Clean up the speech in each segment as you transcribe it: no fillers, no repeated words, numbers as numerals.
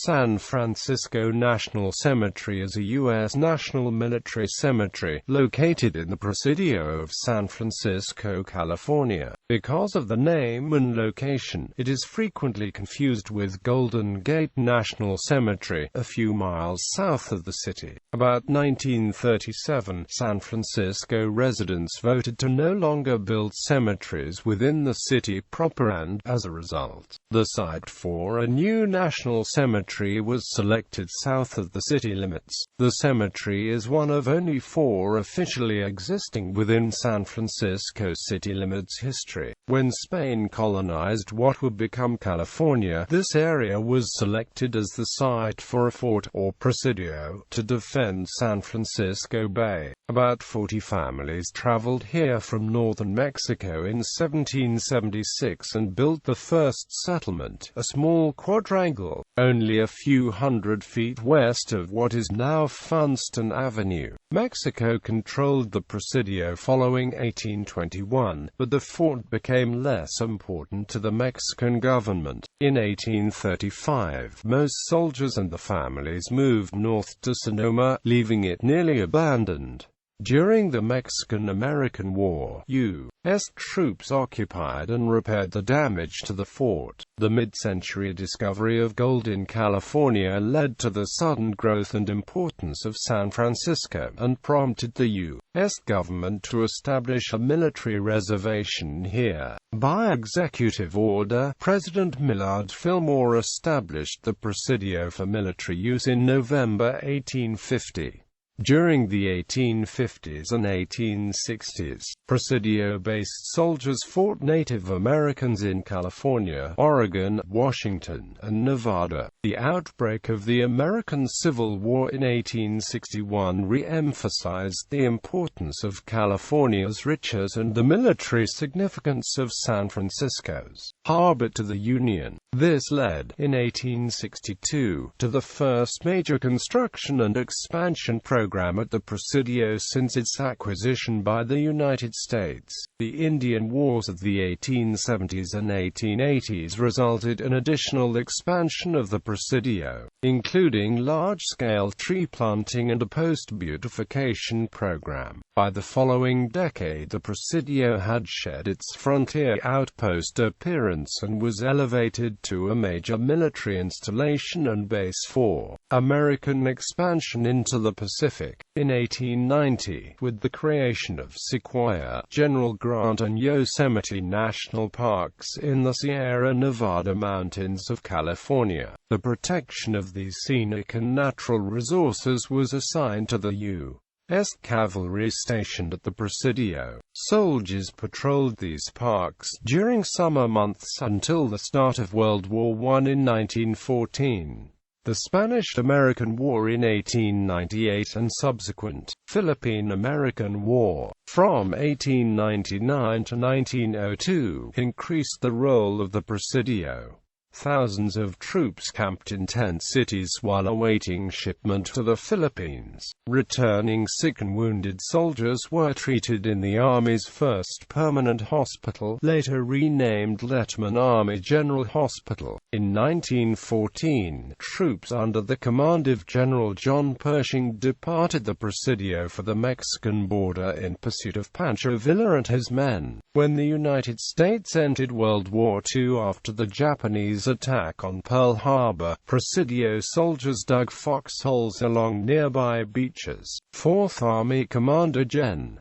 San Francisco National Cemetery is a U.S. national military cemetery, located in the Presidio of San Francisco, California. Because of the name and location, it is frequently confused with Golden Gate National Cemetery, a few miles south of the city. About 1937, San Francisco residents voted to no longer build cemeteries within the city proper and, as a result, the site for a new national cemetery was selected south of the city limits. The cemetery is one of only 4 officially existing within San Francisco city limits history. When Spain colonized what would become California, this area was selected as the site for a fort, or presidio, to defend San Francisco Bay. About 40 families traveled here from northern Mexico in 1776 and built the first settlement, a small quadrangle, only a few hundred feet west of what is now Funston Avenue. Mexico controlled the Presidio following 1821, but the fort became less important to the Mexican government. In 1835, most soldiers and the families moved north to Sonoma, leaving it nearly abandoned. During the Mexican-American War, U.S. troops occupied and repaired the damage to the fort. The mid-century discovery of gold in California led to the sudden growth and importance of San Francisco, and prompted the U.S. government to establish a military reservation here. By executive order, President Millard Fillmore established the Presidio for military use in November 1850. During the 1850s and 1860s, Presidio-based soldiers fought Native Americans in California, Oregon, Washington, and Nevada. The outbreak of the American Civil War in 1861 re-emphasized the importance of California's riches and the military significance of San Francisco's harbor to the Union. This led, in 1862, to the first major construction and expansion program at the Presidio since its acquisition by the United States. The Indian Wars of the 1870s and 1880s resulted in additional expansion of the Presidio, including large-scale tree planting and a post-beautification program. By the following decade, the Presidio had shed its frontier outpost appearance and was elevated to a major military installation and base for American expansion into the Pacific. In 1890, with the creation of Sequoia, General Grant and Yosemite National Parks in the Sierra Nevada mountains of California, the protection of these scenic and natural resources was assigned to the U.S. cavalry stationed at the Presidio. Soldiers patrolled these parks during summer months until the start of World War I in 1914. The Spanish-American War in 1898 and subsequent Philippine-American War, from 1899 to 1902, increased the role of the Presidio. Thousands of troops camped in tent cities while awaiting shipment to the Philippines. Returning sick and wounded soldiers were treated in the Army's first permanent hospital, later renamed Letman Army General Hospital. In 1914, troops under the command of General John Pershing departed the Presidio for the Mexican border in pursuit of Pancho Villa and his men. When the United States entered World War II after the Japanese attack on Pearl Harbor, Presidio soldiers dug foxholes along nearby beaches. 4th Army Commander John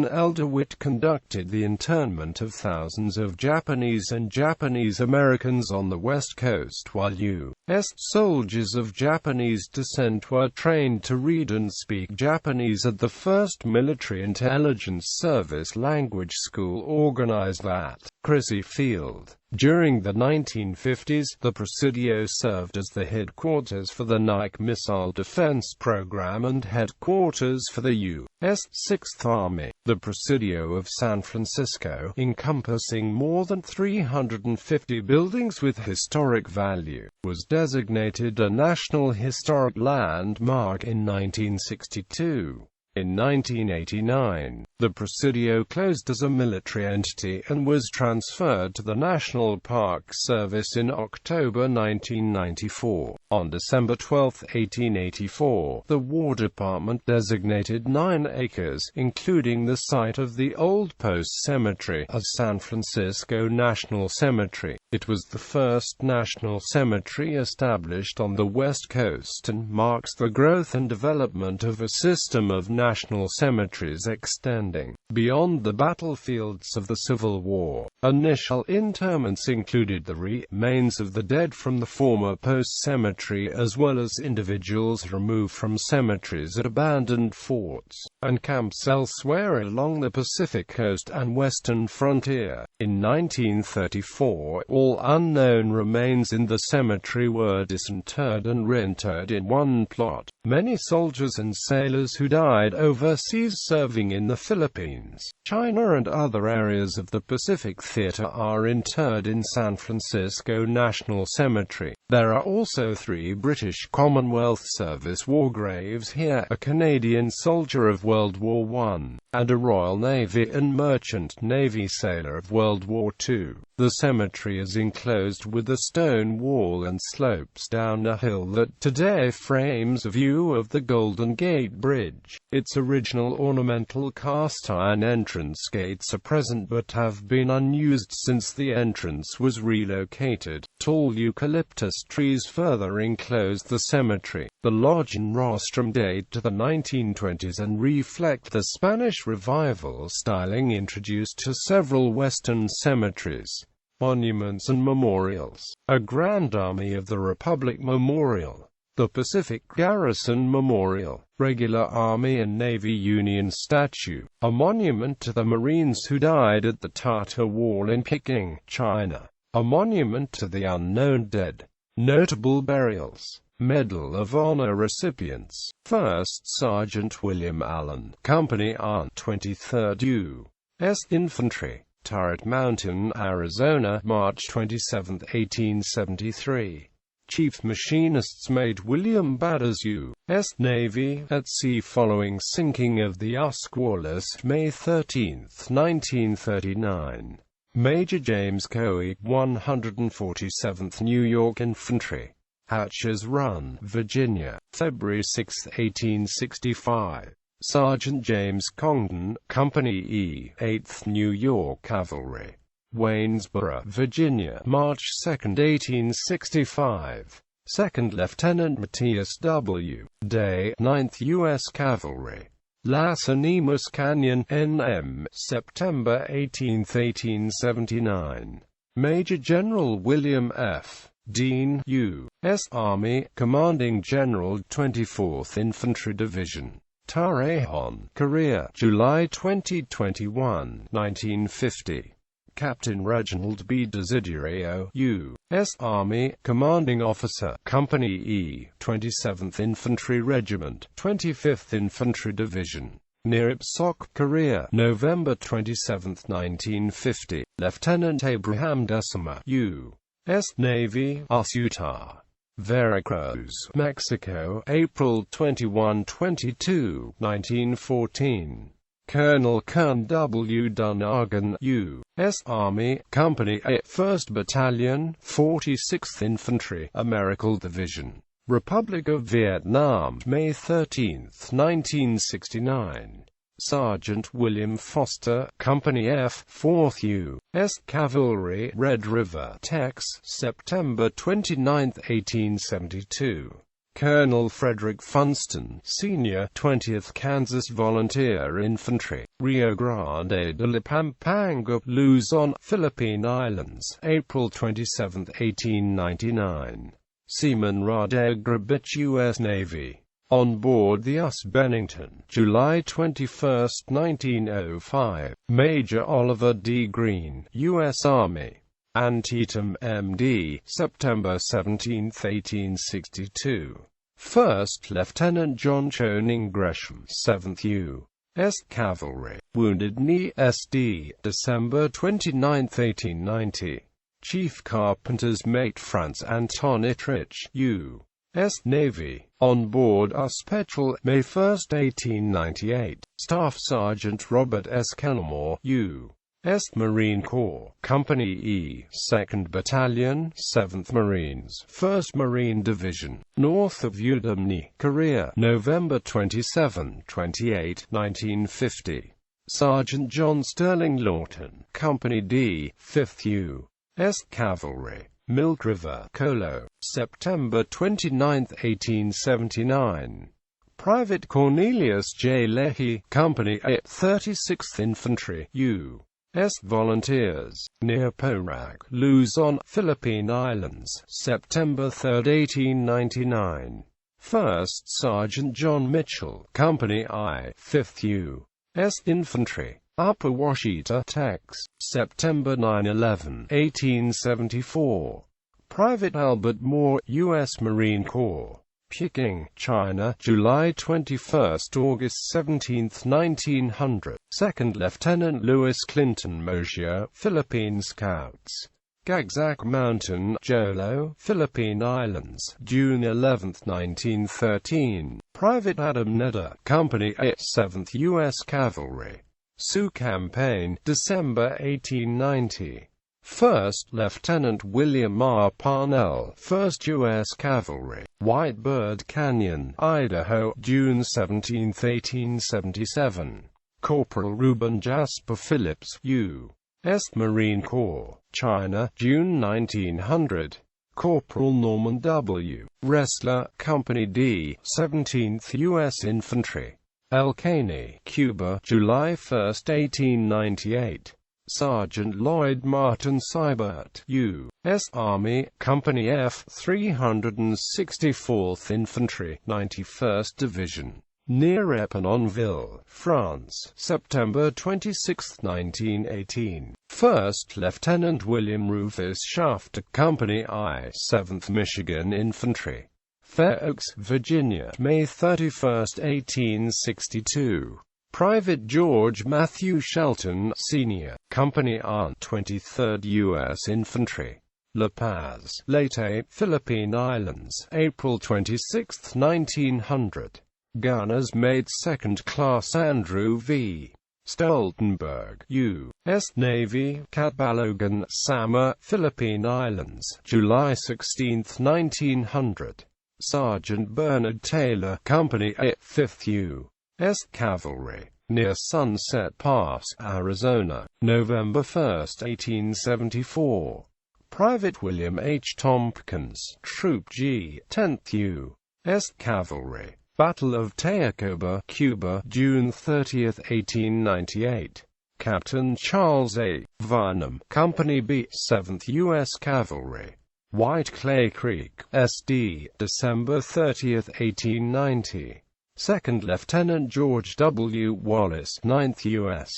L. DeWitt conducted the internment of thousands of Japanese and Japanese Americans on the West Coast, while U.S. soldiers of Japanese descent were trained to read and speak Japanese at the first Military Intelligence Service language school organized at Crissy Field. During the 1950s, the Presidio served as the headquarters for the Nike missile defense program and headquarters for the U.S. 6th Army. The Presidio of San Francisco, encompassing more than 350 buildings with historic value, was designated a National Historic Landmark in 1962. In 1989, the Presidio closed as a military entity and was transferred to the National Park Service in October 1994. On December 12, 1884, the War Department designated 9 acres, including the site of the old Post Cemetery, as San Francisco National Cemetery. It was the first national cemetery established on the West Coast and marks the growth and development of a system of national cemeteries extending beyond the battlefields of the Civil War. Initial interments included the remains of the dead from the former Post Cemetery as well as individuals removed from cemeteries at abandoned forts and camps elsewhere along the Pacific coast and western frontier. In 1934, all unknown remains in the cemetery were disinterred and reinterred in one plot. Many soldiers and sailors who died overseas serving in the Philippines, China and other areas of the Pacific Theater are interred in San Francisco National Cemetery. There are also 3 British Commonwealth Service war graves here, a Canadian soldier of World War I, and a Royal Navy and Merchant Navy sailor of World War II. The cemetery is enclosed with a stone wall and slopes down a hill that today frames a view of the Golden Gate Bridge. Its original ornamental cast-iron entrance gates are present but have been unused since the entrance was relocated. Tall eucalyptus trees further enclose the cemetery. The lodge and rostrum date to the 1920s and reflect the Spanish Revival styling introduced to several Western cemeteries. Monuments and memorials. A Grand Army of the Republic Memorial. The Pacific Garrison Memorial. Regular Army and Navy Union Statue. A monument to the Marines who died at the Tartar Wall in Peking, China. A monument to the unknown dead. Notable burials. Medal of Honor recipients. 1st Sergeant William Allen, Company Ant 23rd U.S. Infantry. Turret Mountain, Arizona, March 27, 1873. Chief Machinists Mate William Batters, U.S. Navy, at sea following sinking of the Asquith, May 13, 1939. Major James Coe, 147th New York Infantry. Hatcher's Run, Virginia, February 6, 1865. Sergeant James Congdon, Company E, 8th New York Cavalry. Waynesboro, Virginia, March 2, 1865. 2nd Lieutenant Matthias W. Day, 9th U.S. Cavalry. Las Animas Canyon, N.M., September 18, 1879. Major General William F. Dean, U.S. Army, Commanding General, 24th Infantry Division. Tarahon, Korea, July 2021, 1950. Captain Reginald B. Desiderio, U.S. Army, Commanding Officer, Company E, 27th Infantry Regiment, 25th Infantry Division. Near Ipsok, Korea, November 27, 1950. Lieutenant Abraham Decima, U.S. Navy, Utah. Veracruz, Mexico, April 21, 22, 1914. Colonel Kern W. Dunagan, U.S. Army, Company A, 1st Battalion, 46th Infantry, American Division. Republic of Vietnam, May 13, 1969. Sergeant William Foster, Company F, 4th U.S. Cavalry, Red River, Tex, September 29, 1872. Colonel Frederick Funston, Sr., 20th Kansas Volunteer Infantry, Rio Grande de la Pampanga, Luzon, Philippine Islands, April 27, 1899. Seaman Rade Grabich, U.S. Navy. On board the U.S. Bennington, July 21, 1905. Major Oliver D. Green, U.S. Army. Antietam, M.D., September 17, 1862. 1st Lieutenant John Choning Gresham, 7th U.S. Cavalry. Wounded Knee, S.D., December 29, 1890. Chief Carpenter's Mate Franz Anton Ittrich, U. U.S. Navy. On board a Petrel, May 1, 1898. Staff Sergeant Robert S. Kenmore, U.S. Marine Corps, Company E, 2nd Battalion, 7th Marines, 1st Marine Division, north of Udamni, Korea, November 27, 28, 1950. Sergeant John Sterling Lawton, Company D, 5th U.S. Cavalry, Milk River, Colo, September 29, 1879. Private Cornelius J. Leahy, Company A, 36th Infantry, U.S. Volunteers, near Porac, Luzon, Philippine Islands, September 3, 1899. First Sergeant John Mitchell, Company I, 5th U.S. Infantry, Upper Washita, Tex, September 9–11, 1874. Private Albert Moore, U.S. Marine Corps, Peking, China, July 21 – August 17, 1900. Second Lieutenant Louis Clinton Mosier, Philippine Scouts, Gagzac Mountain, Jolo, Philippine Islands, June 11, 1913. Private Adam Neder, Company A, 7th U.S. Cavalry, Sioux Campaign, December 1890. First Lieutenant William R. Parnell, 1st U.S. Cavalry, White Bird Canyon, Idaho, June 17, 1877. Corporal Reuben Jasper Phillips, U.S. Marine Corps, China, June 1900. Corporal Norman W. Ressler, Company D, 17th U.S. Infantry, El Caney, Cuba, July 1, 1898. Sergeant Lloyd Martin Seibert, U.S. Army, Company F, 364th Infantry, 91st Division, near Epinonville, France, September 26, 1918. First Lieutenant William Rufus Shafter, Company I, 7th Michigan Infantry, Fair Oaks, Virginia, May 31, 1862. Private George Matthew Shelton, Sr., Company R, 23rd U.S. Infantry, La Paz, Leyte, Philippine Islands, April 26, 1900. Gunners Mate 2nd Class Andrew V. Stoltenberg, U.S. Navy, Catbalogan, Samar, Philippine Islands, July 16, 1900. Sergeant Bernard Taylor, Company A, 5th U.S. Cavalry, near Sunset Pass, Arizona, November 1, 1874. Private William H. Tompkins, Troop G, 10th U.S. Cavalry, Battle of Tacubaya, Cuba, June 30, 1898. Captain Charles A. Varnum, Company B, 7th U.S. Cavalry, White Clay Creek, SD, December 30, 1890. Second Lieutenant George W. Wallace, 9th U.S.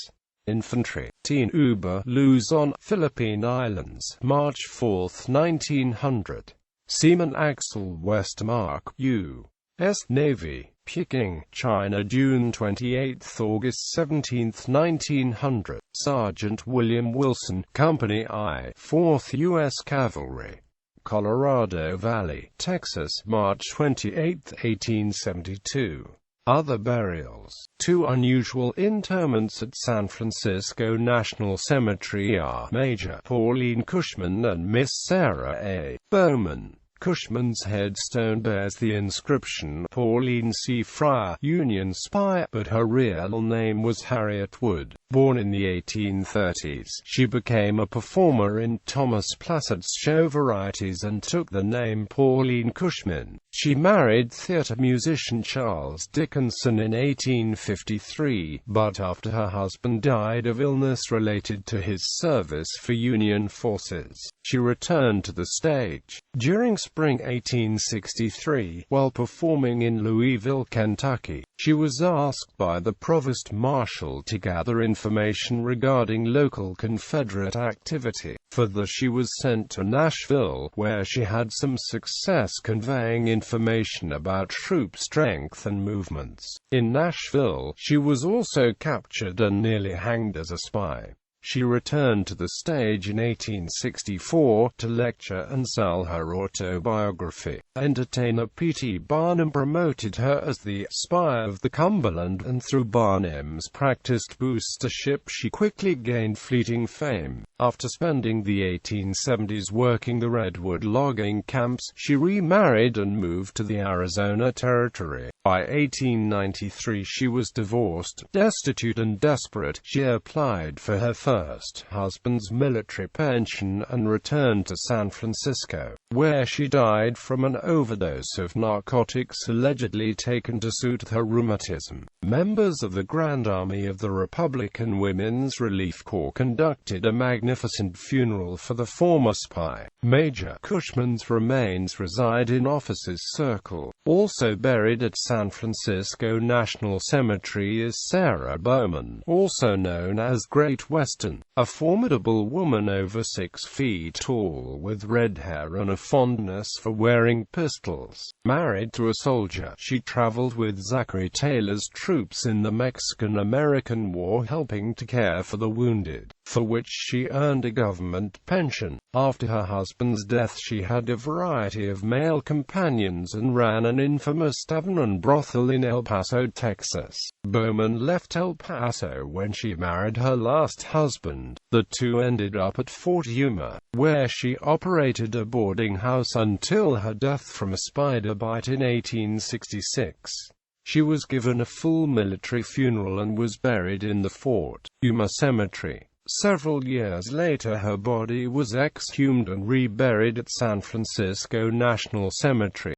Infantry, Teen Uber, Luzon, Philippine Islands, March 4, 1900. Seaman Axel Westmark, U.S. Navy, Peking, China, June 28 – August 17, 1900. Sergeant William Wilson, Company I, 4th U.S. Cavalry, Colorado Valley, Texas, March 28, 1872. Other burials. Two unusual interments at San Francisco National Cemetery are Major Pauline Cushman and Miss Sarah A. Bowman. Cushman's headstone bears the inscription, Pauline C. Fryer, Union Spy, but her real name was Harriet Wood. Born in the 1830s, she became a performer in Thomas Placid's show Varieties and took the name Pauline Cushman. She married theatre musician Charles Dickinson in 1853, but after her husband died of illness related to his service for Union forces, she returned to the stage. During spring 1863, while performing in Louisville, Kentucky, she was asked by the provost marshal to gather information regarding local Confederate activity. Further, she was sent to Nashville, where she had some success conveying information about troop strength and movements. In Nashville, she was also captured and nearly hanged as a spy. She returned to the stage in 1864 to lecture and sell her autobiography. Entertainer P.T. Barnum promoted her as the Spy of the Cumberland, and through Barnum's practiced boostership she quickly gained fleeting fame. After spending the 1870s working the redwood logging camps, she remarried and moved to the Arizona Territory. By 1893 she was divorced, destitute and desperate. She applied for her first husband's military pension and returned to San Francisco, where she died from an overdose of narcotics allegedly taken to soothe her rheumatism. Members of the Grand Army of the Republican Women's Relief Corps conducted a magnificent funeral for the former spy. Major Cushman's remains reside in Officers Circle. Also buried at San Francisco National Cemetery is Sarah Bowman, also known as Great Western, a formidable woman over 6 feet tall with red hair and a fondness for wearing pistols. Married to a soldier, she traveled with Zachary Taylor's troops in the Mexican-American War, helping to care for the wounded, for which she earned a government pension. After her husband's death she had a variety of male companions and ran an infamous tavern and brothel in El Paso, Texas. Bowman left El Paso when she married her last husband. The two ended up at Fort Yuma, where she operated a boarding house until her death from a spider bite in 1866. She was given a full military funeral and was buried in the Fort Yuma Cemetery. Several years later her body was exhumed and reburied at San Francisco National Cemetery.